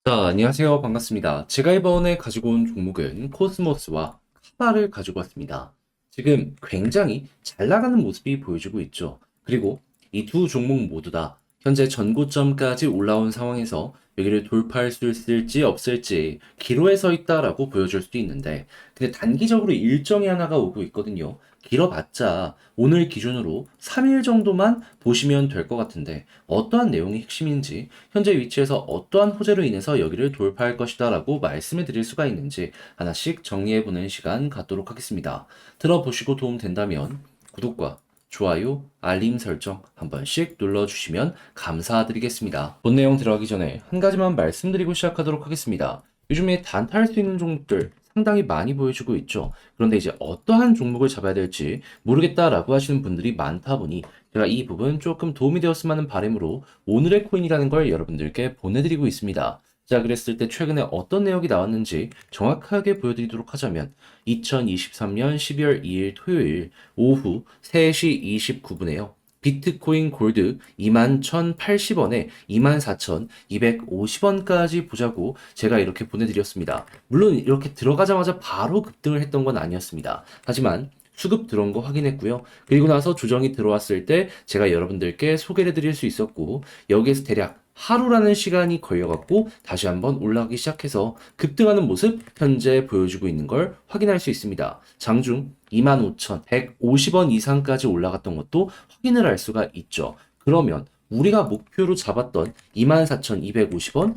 자, 안녕하세요. 반갑습니다. 제가 이번에 가지고 온 종목은 코스모스와 카바를 가지고 왔습니다. 지금 굉장히 잘 나가는 모습이 보여지고 있죠. 그리고 이 두 종목 모두 다 현재 전고점까지 올라온 상황에서 여기를 돌파할 수 있을지 없을지 기로에 서 있다라고 보여줄 수도 있는데, 근데 단기적으로 일정이 하나가 오고 있거든요. 길어봤자 오늘 기준으로 3일 정도만 보시면 될 것 같은데, 어떠한 내용이 핵심인지, 현재 위치에서 어떠한 호재로 인해서 여기를 돌파할 것이다 라고 말씀을 드릴 수가 있는지 하나씩 정리해보는 시간 갖도록 하겠습니다. 들어보시고 도움 된다면 구독과 좋아요, 알림 설정 한 번씩 눌러주시면 감사드리겠습니다. 본 내용 들어가기 전에 한 가지만 말씀드리고 시작하도록 하겠습니다. 요즘에 단타할 수 있는 종목들 상당히 많이 보여주고 있죠. 그런데 이제 어떠한 종목을 잡아야 될지 모르겠다라고 하시는 분들이 많다 보니 제가 이 부분 조금 도움이 되었으면 하는 바람으로 오늘의 코인이라는 걸 여러분들께 보내드리고 있습니다. 자, 그랬을 때 최근에 어떤 내역이 나왔는지 정확하게 보여드리도록 하자면 2023년 12월 2일 토요일 오후 3시 29분에요. 비트코인 골드 21,080원에 24,250원까지 보자고 제가 이렇게 보내드렸습니다. 물론 이렇게 들어가자마자 바로 급등을 했던 건 아니었습니다. 하지만 수급 들어온 거 확인했고요. 그리고 나서 조정이 들어왔을 때 제가 여러분들께 소개를 드릴 수 있었고, 여기에서 대략 하루라는 시간이 걸려갖고 다시 한번 올라가기 시작해서 급등하는 모습 현재 보여주고 있는 걸 확인할 수 있습니다. 장중 25,150원 이상까지 올라갔던 것도 확인을 할 수가 있죠. 그러면 우리가 목표로 잡았던 24,250원?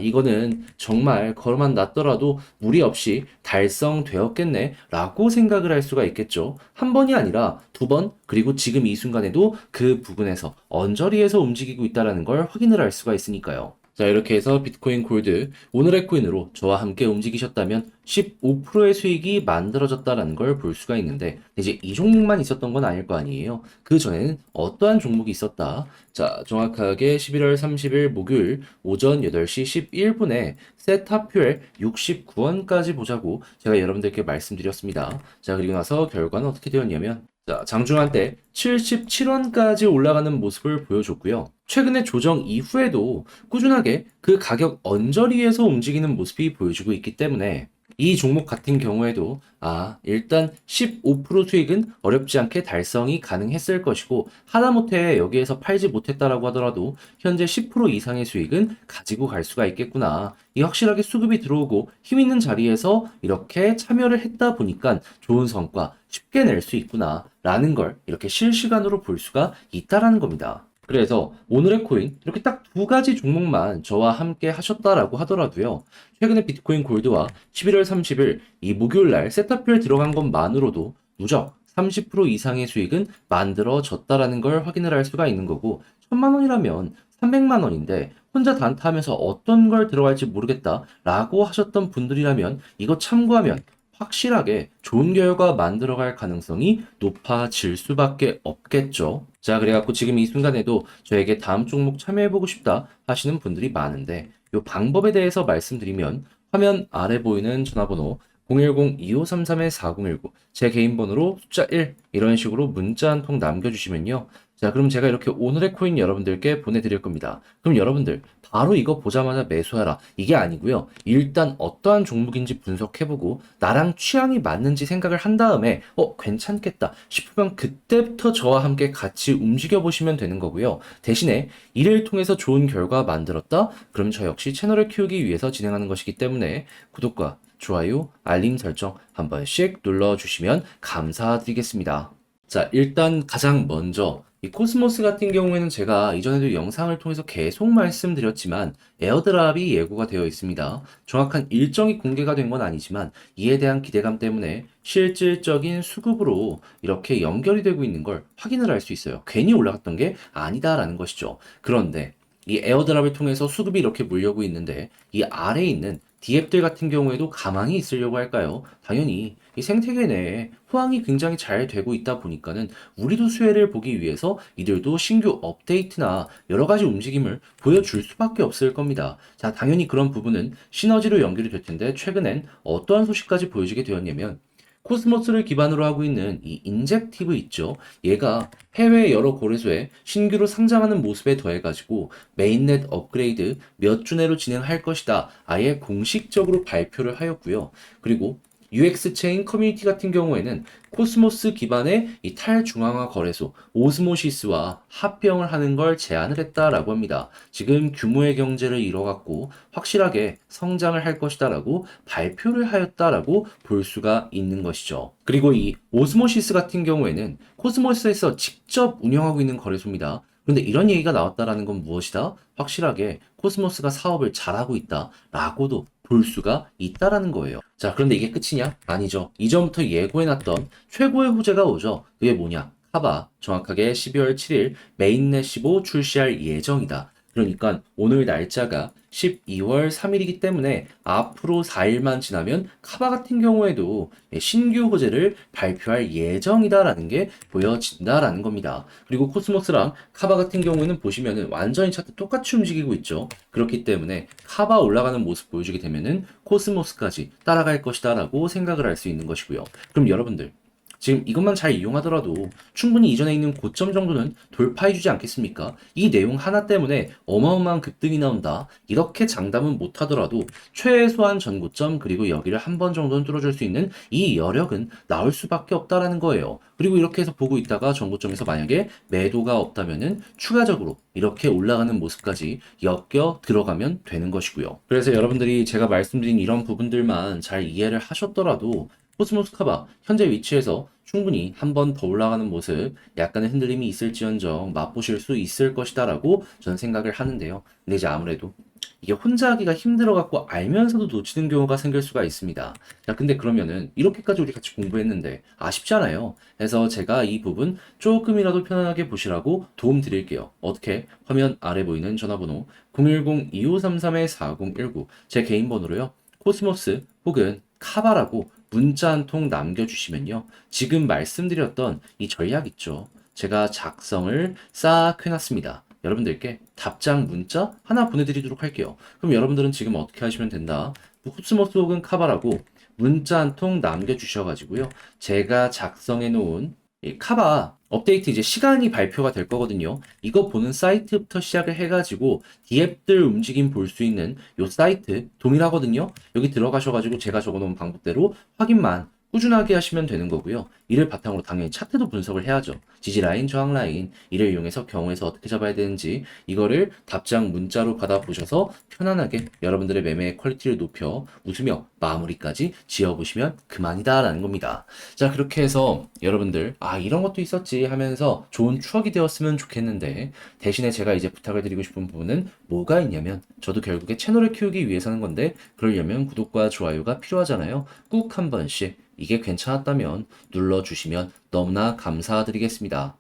이거는 정말 걸어만 놨더라도 무리 없이 달성되었겠네 라고 생각을 할 수가 있겠죠. 한 번이 아니라 두 번, 그리고 지금 이 순간에도 그 부분에서 언저리에서 움직이고 있다는 걸 확인을 할 수가 있으니까요. 자, 이렇게 해서 비트코인 골드 오늘의 코인으로 저와 함께 움직이셨다면 15%의 수익이 만들어졌다는 걸 볼 수가 있는데, 이제 이 종목만 있었던 건 아닐 거 아니에요. 그 전에는 어떠한 종목이 있었다. 자, 정확하게 11월 30일 목요일 오전 8시 11분에 세타퓨엘 69원까지 보자고 제가 여러분들께 말씀드렸습니다. 자, 그리고 나서 결과는 어떻게 되었냐면, 자, 장중한 때 77원까지 올라가는 모습을 보여줬고요. 최근에 조정 이후에도 꾸준하게 그 가격 언저리에서 움직이는 모습이 보여주고 있기 때문에 이 종목 같은 경우에도 일단 15% 수익은 어렵지 않게 달성이 가능했을 것이고, 하다못해 여기에서 팔지 못했다라고 하더라도 현재 10% 이상의 수익은 가지고 갈 수가 있겠구나. 이 확실하게 수급이 들어오고 힘 있는 자리에서 이렇게 참여를 했다 보니까 좋은 성과 쉽게 낼 수 있구나 라는 걸 이렇게 실시간으로 볼 수가 있다라는 겁니다. 그래서 오늘의 코인 이렇게 딱 두 가지 종목만 저와 함께 하셨다라고 하더라도요. 최근에 비트코인 골드와 11월 30일 이 목요일 날 세타표에 들어간 것만으로도 누적 30% 이상의 수익은 만들어졌다라는 걸 확인을 할 수가 있는 거고, 1000만 원이라면 300만 원인데 혼자 단타하면서 어떤 걸 들어갈지 모르겠다라고 하셨던 분들이라면 이거 참고하면 확실하게 좋은 결과 만들어갈 가능성이 높아질 수밖에 없겠죠. 자, 그래갖고 지금 이 순간에도 저에게 다음 종목 참여해보고 싶다 하시는 분들이 많은데, 이 방법에 대해서 말씀드리면 화면 아래 보이는 전화번호 010-2533-4019 제 개인 번호로 숫자 1 이런 식으로 문자 한 통 남겨주시면요. 자, 그럼 제가 이렇게 오늘의 코인 여러분들께 보내드릴 겁니다. 그럼 여러분들 바로 이거 보자마자 매수하라 이게 아니고요. 일단 어떠한 종목인지 분석해보고 나랑 취향이 맞는지 생각을 한 다음에 괜찮겠다 싶으면 그때부터 저와 함께 같이 움직여보시면 되는 거고요. 대신에 이를 통해서 좋은 결과 만들었다? 그럼 저 역시 채널을 키우기 위해서 진행하는 것이기 때문에 구독과 좋아요, 알림 설정 한 번씩 눌러주시면 감사드리겠습니다. 자, 일단 가장 먼저 이 코스모스 같은 경우에는 제가 이전에도 영상을 통해서 계속 말씀드렸지만 에어드랍이 예고가 되어 있습니다. 정확한 일정이 공개가 된 건 아니지만 이에 대한 기대감 때문에 실질적인 수급으로 이렇게 연결이 되고 있는 걸 확인을 할 수 있어요. 괜히 올라갔던 게 아니다라는 것이죠. 그런데 이 에어드랍을 통해서 수급이 이렇게 물려고 있는데 이 아래에 있는 D앱들 같은 경우에도 가만히 있으려고 할까요? 당연히 이 생태계 내에 호황이 굉장히 잘 되고 있다 보니까는 우리도 수혜를 보기 위해서 이들도 신규 업데이트나 여러 가지 움직임을 보여줄 수밖에 없을 겁니다. 자, 당연히 그런 부분은 시너지로 연결이 될 텐데 최근엔 어떠한 소식까지 보여지게 되었냐면 코스모스를 기반으로 하고 있는 이 인젝티브 있죠. 얘가 해외 여러 거래소에 신규로 상장하는 모습에 더해가지고 메인넷 업그레이드 몇 주 내로 진행할 것이다. 아예 공식적으로 발표를 하였고요. 그리고 UX 체인 커뮤니티 같은 경우에는 코스모스 기반의 이 탈중앙화 거래소 오스모시스와 합병을 하는 걸 제안을 했다라고 합니다. 지금 규모의 경제를 이뤄갖고 확실하게 성장을 할 것이다라고 발표를 하였다라고 볼 수가 있는 것이죠. 그리고 이 오스모시스 같은 경우에는 코스모스에서 직접 운영하고 있는 거래소입니다. 그런데 이런 얘기가 나왔다라는 건 무엇이다? 확실하게 코스모스가 사업을 잘하고 있다라고도 볼 수가 있다라는 거예요. 자, 그런데 이게 끝이냐? 아니죠. 이전부터 예고해놨던 최고의 호재가 오죠. 그게 뭐냐? 카바 정확하게 12월 7일 메인넷 15 출시할 예정이다. 그러니까 오늘 날짜가 12월 3일이기 때문에 앞으로 4일만 지나면 카바 같은 경우에도 신규 호재를 발표할 예정이다라는 게 보여진다라는 겁니다. 그리고 코스모스랑 카바 같은 경우에는 보시면은 완전히 차트 똑같이 움직이고 있죠. 그렇기 때문에 카바 올라가는 모습 보여주게 되면은 코스모스까지 따라갈 것이다라고 생각을 할 수 있는 것이고요. 그럼 여러분들 지금 이것만 잘 이용하더라도 충분히 이전에 있는 고점 정도는 돌파해주지 않겠습니까? 이 내용 하나 때문에 어마어마한 급등이 나온다. 이렇게 장담은 못하더라도 최소한 전고점 그리고 여기를 한 번 정도는 뚫어줄 수 있는 이 여력은 나올 수밖에 없다라는 거예요. 그리고 이렇게 해서 보고 있다가 전고점에서 만약에 매도가 없다면은 추가적으로 이렇게 올라가는 모습까지 엮여 들어가면 되는 것이고요. 그래서 여러분들이 제가 말씀드린 이런 부분들만 잘 이해를 하셨더라도 코스모스 카바 현재 위치에서 충분히 한 번 더 올라가는 모습 약간의 흔들림이 있을지언정 맛보실 수 있을 것이다라고 저는 생각을 하는데요. 근데 이제 아무래도 이게 혼자 하기가 힘들어갖고 알면서도 놓치는 경우가 생길 수가 있습니다. 자, 근데 그러면은 이렇게까지 우리 같이 공부했는데 아쉽잖아요. 그래서 제가 이 부분 조금이라도 편안하게 보시라고 도움 드릴게요. 어떻게? 화면 아래 보이는 전화번호 010-2533-4019 제 개인 번호로요. 코스모스 혹은 카바라고 문자 한 통 남겨주시면요. 지금 말씀드렸던 이 전략 있죠. 제가 작성을 싹 해놨습니다. 여러분들께 답장 문자 하나 보내드리도록 할게요. 그럼 여러분들은 지금 어떻게 하시면 된다? 코스모스 혹은 카바라고 문자 한 통 남겨주셔가지고요. 제가 작성해 놓은 이 카바 업데이트 이제 시간이 발표가 될 거거든요. 이거 보는 사이트부터 시작을 해가지고 디앱들 움직임 볼 수 있는 요 사이트 동일하거든요. 여기 들어가셔가지고 제가 적어놓은 방법대로 확인만 꾸준하게 하시면 되는 거고요. 이를 바탕으로 당연히 차트도 분석을 해야죠. 지지라인, 저항라인, 이를 이용해서 경우에서 어떻게 잡아야 되는지 이거를 답장 문자로 받아보셔서 편안하게 여러분들의 매매의 퀄리티를 높여 웃으며 마무리까지 지어보시면 그만이다 라는 겁니다. 자, 그렇게 해서 여러분들 이런 것도 있었지 하면서 좋은 추억이 되었으면 좋겠는데 대신에 제가 이제 부탁을 드리고 싶은 부분은 뭐가 있냐면 저도 결국에 채널을 키우기 위해서 하는 건데 그러려면 구독과 좋아요가 필요하잖아요. 꾹 한 번씩 이게 괜찮았다면 눌러주시면 너무나 감사드리겠습니다.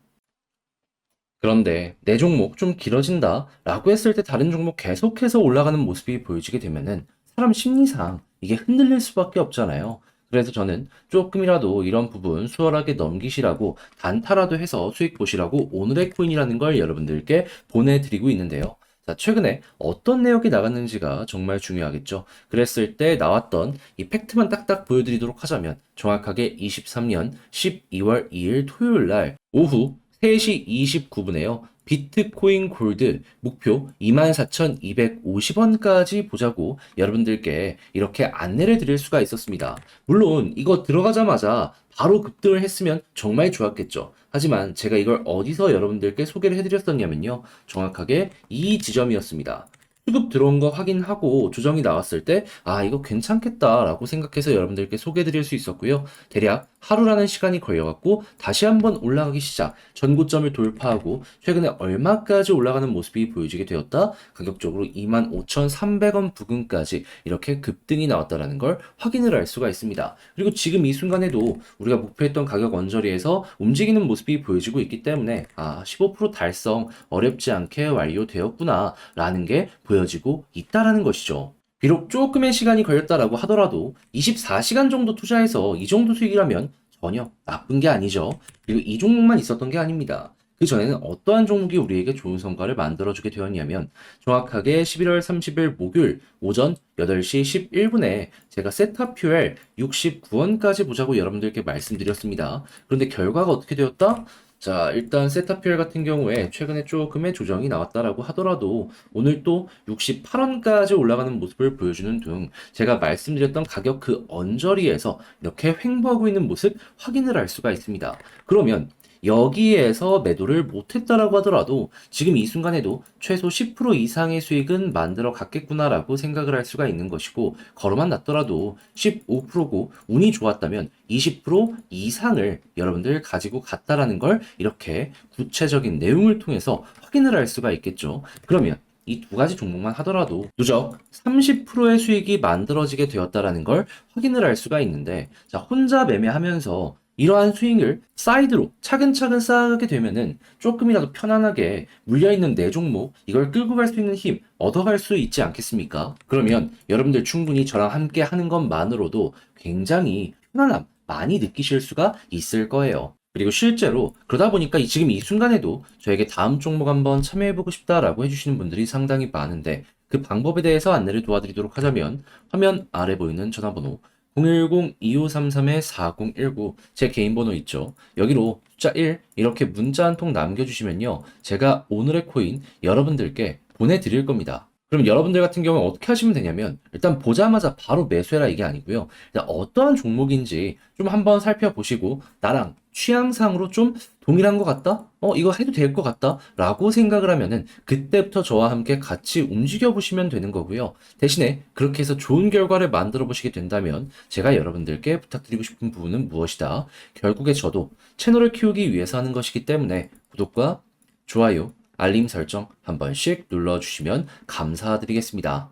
그런데 내 종목 좀 길어진다 라고 했을 때 다른 종목 계속해서 올라가는 모습이 보여지게 되면은 사람 심리상 이게 흔들릴 수밖에 없잖아요. 그래서 저는 조금이라도 이런 부분 수월하게 넘기시라고 단타라도 해서 수익 보시라고 오늘의 코인이라는 걸 여러분들께 보내드리고 있는데요. 자, 최근에 어떤 내역이 나갔는지가 정말 중요하겠죠. 그랬을 때 나왔던 이 팩트만 딱딱 보여드리도록 하자면 정확하게 23년 12월 2일 토요일 날 오후 3시 29분에요. 비트코인 골드 목표 24,250원까지 보자고 여러분들께 이렇게 안내를 드릴 수가 있었습니다. 물론 이거 들어가자마자 바로 급등을 했으면 정말 좋았겠죠. 하지만 제가 이걸 어디서 여러분들께 소개를 해드렸었냐면요. 정확하게 이 지점이었습니다. 수급 들어온 거 확인하고 조정이 나왔을 때 이거 괜찮겠다라고 생각해서 여러분들께 소개해드릴 수 있었고요. 대략 하루라는 시간이 걸려갖고 다시 한번 올라가기 시작, 전고점을 돌파하고 최근에 얼마까지 올라가는 모습이 보여지게 되었다. 가격적으로 25,300원 부근까지 이렇게 급등이 나왔다는 걸 확인을 할 수가 있습니다. 그리고 지금 이 순간에도 우리가 목표했던 가격 언저리에서 움직이는 모습이 보여지고 있기 때문에 15% 달성 어렵지 않게 완료되었구나 라는 게 보여지고 있다라는 것이죠. 비록 조금의 시간이 걸렸다라고 하더라도 24시간 정도 투자해서 이 정도 수익이라면 전혀 나쁜 게 아니죠. 그리고 이 종목만 있었던 게 아닙니다. 그전에는 어떠한 종목이 우리에게 좋은 성과를 만들어주게 되었냐면 정확하게 11월 30일 목요일 오전 8시 11분에 제가 세타퓨엘 69원까지 보자고 여러분들께 말씀드렸습니다. 그런데 결과가 어떻게 되었다? 자, 일단 세타퓨엘 같은 경우에 최근에 조금의 조정이 나왔다라고 하더라도 오늘 또 68원까지 올라가는 모습을 보여주는 등 제가 말씀드렸던 가격 그 언저리에서 이렇게 횡보하고 있는 모습 확인을 할 수가 있습니다. 그러면 여기에서 매도를 못했다라고 하더라도 지금 이 순간에도 최소 10% 이상의 수익은 만들어 갔겠구나라고 생각을 할 수가 있는 것이고, 걸어만 놨더라도 15%고 운이 좋았다면 20% 이상을 여러분들 가지고 갔다라는 걸 이렇게 구체적인 내용을 통해서 확인을 할 수가 있겠죠. 그러면 이 두 가지 종목만 하더라도 누적 30%의 수익이 만들어지게 되었다라는 걸 확인을 할 수가 있는데, 자, 혼자 매매하면서 이러한 스윙을 사이드로 차근차근 쌓아가게 되면은 조금이라도 편안하게 물려있는 내 종목, 이걸 끌고 갈 수 있는 힘 얻어갈 수 있지 않겠습니까? 그러면 여러분들 충분히 저랑 함께 하는 것만으로도 굉장히 편안함 많이 느끼실 수가 있을 거예요. 그리고 실제로 그러다 보니까 지금 이 순간에도 저에게 다음 종목 한번 참여해보고 싶다라고 해주시는 분들이 상당히 많은데, 그 방법에 대해서 안내를 도와드리도록 하자면 화면 아래 보이는 전화번호 010-2533-4019 제 개인 번호 있죠. 여기로 숫자 1 이렇게 문자 한 통 남겨주시면요, 제가 오늘의 코인 여러분들께 보내드릴 겁니다. 그럼 여러분들 같은 경우는 어떻게 하시면 되냐면, 일단 보자마자 바로 매수해라 이게 아니고요, 일단 어떠한 종목인지 좀 한번 살펴보시고 나랑 취향상으로 좀 동일한 것 같다? 이거 해도 될 것 같다? 라고 생각을 하면은 그때부터 저와 함께 같이 움직여 보시면 되는 거고요. 대신에 그렇게 해서 좋은 결과를 만들어 보시게 된다면 제가 여러분들께 부탁드리고 싶은 부분은 무엇이다? 결국에 저도 채널을 키우기 위해서 하는 것이기 때문에 구독과 좋아요, 알림 설정 한 번씩 눌러주시면 감사드리겠습니다.